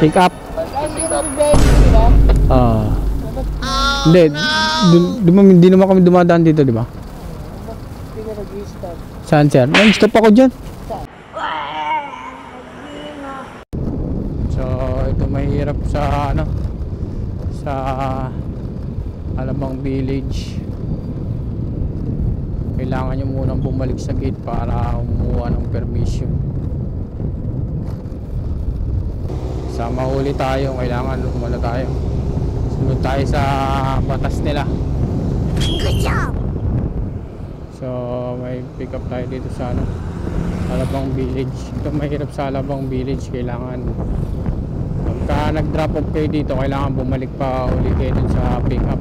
Pick up. Hindi, hindi naman kami dumadaan dito, di ba? Saan, sir? Nag-stop ako dyan. So, ito mahirap sa ano, sa Alabang Village. Kailangan nyo munang bumalik sa gate para kumuha ng permission. Sa mahuli tayo, kailangan lumala tayo. Sunod tayo sa batas nila. Good job! So may pick up tayo dito sa ano, Alabang Village. Ito mahirap sa Alabang Village. Kailangan pagka nag drop off kayo dito, kailangan bumalik pa uli kayo dun sa pick up,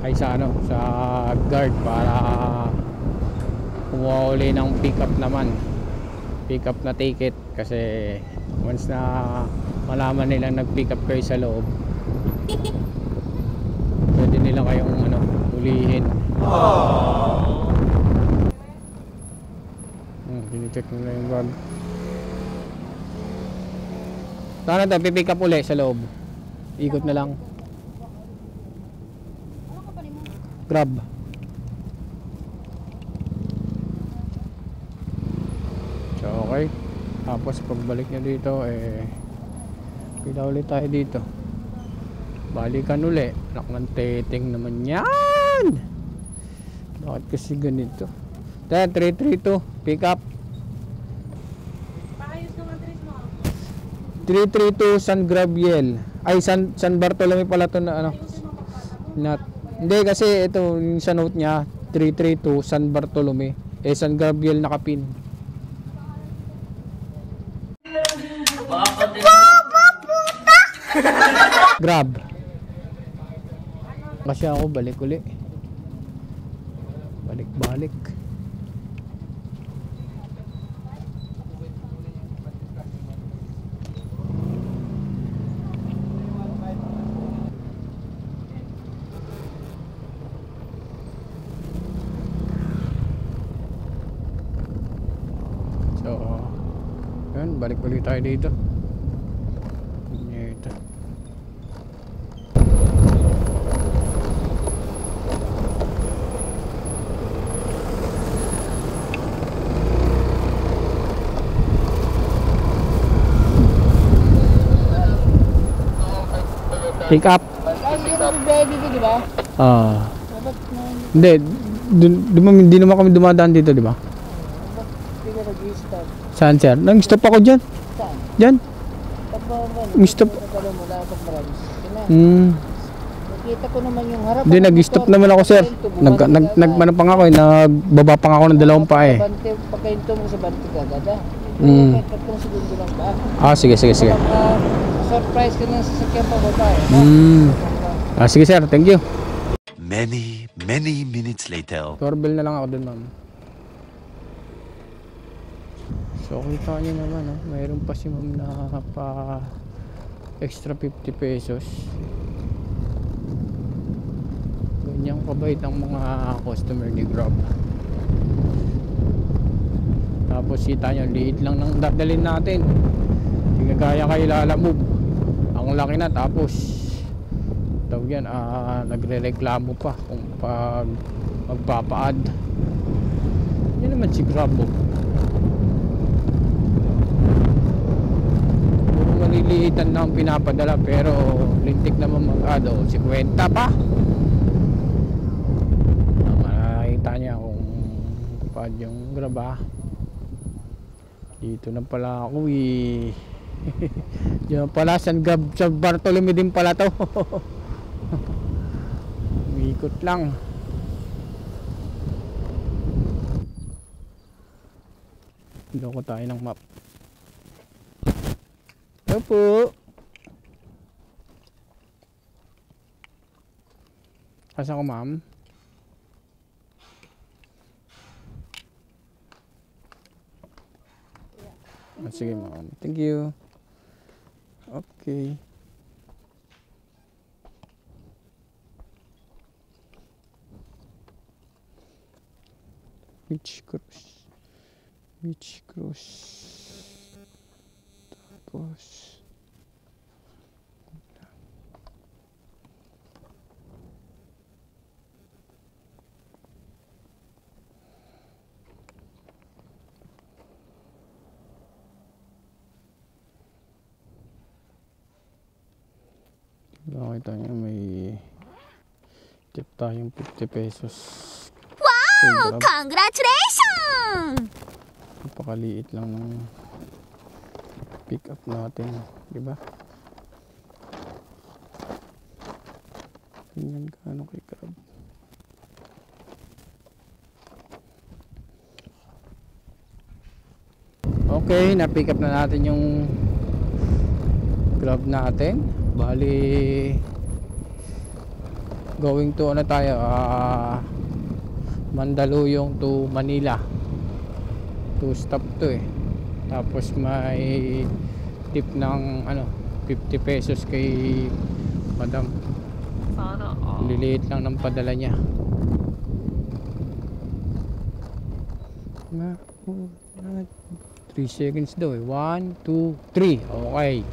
ay sa ano, sa guard para kumuha uli ng pick up naman, pick up na ticket. Kasi once na malaman nilang nag pick up kayo sa loob, pwede nila kayong ano, ulihin. Pinicheck nila yung bag. Sana tayo pipick up uli sa loob. Ikot na lang. Grab. So okay. Tapos pagbalik niya dito, pila ulit tayo dito. Balikan uli. Anak ng teteng naman yan. Bakit kasi ganito? 332 pick up. Paayos ng address mo. 332 San Gabriel. Ay, San Bartolome pala to na ano. Not. Hindi kasi ito yung sa note niya 332 San Bartolome. San Gabriel nakapin. Grab. Kasi ako balik uli. Balik. So, yun, balik ulit tayo dito. Ito. Pick up. Di ba? Hindi, hindi naman kami dumadaan dito, di ba? Saan, sir? Nag-stop ako dyan. Saan? Dyan. Nag-stop. Nakita ko naman yung harap. Hindi, nag-stop naman ako, sir. Nagmano pa nga ako, nagbaba pa nga ako ng dalawang pa eh. Pagkainto mo sa banti kagada. Tatlong segundo lang ba? Sige. Surprise ka na sa sasakyan pa baba eh. Sige, sir. Thank you. Many minutes later. Doorbell na lang ako dun, ma'am. So, kita nyo naman, mayroon pa si ma'am na pa extra 50 pesos. Ganyang kabait ang mga customer ni Grab. Tapos kita nyo, liit lang ng dadalhin natin. Hindi kaya kayo lalamove. Ang laki na, tapos tawag yan, nagre-reklamo pa kung pag magpapa-add. Yan naman si Grab. Puro maliliitan na ang pinapadala, pero lintik naman mag-add. 50 pa. Makikita niya kung pa-add yung Grab. Dito na pala ako eh. Diyan pala San Bartolome din pala to. Ikot lang. Loko tayo ng map. Opo. Asan ko, ma'am? Sige, ma'am. Thank you. Okay. Beach cruise. Tapos Nakita niyo may tip tayong 50 pesos. Wow! Grab. Congratulations! Napakaliit lang ng pick up natin, di ba? Ganyan ka ano kay Grab. Okay, na-pick up na natin yung Grab natin. Bali going to ano tayo, Mandaluyong to Manila. 2 stop to eh. Tapos may tip ng ano 50 pesos kay Madam. Liliit lang ng padala niya. 3 seconds daw eh. 1, 2, 3. Okay.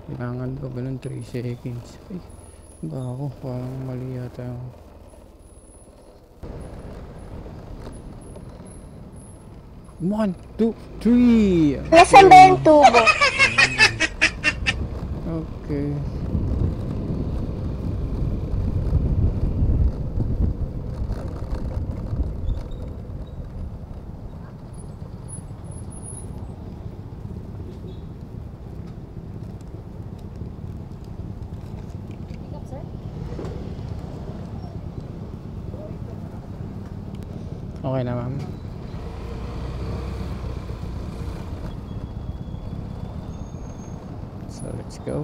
Kailangan ko ganun 3 seconds. Ay, ba ako? Parang mali yata ako. One, two, three. Nasaan ba yung tubo? Okay. Okay na, ma'am. So let's go.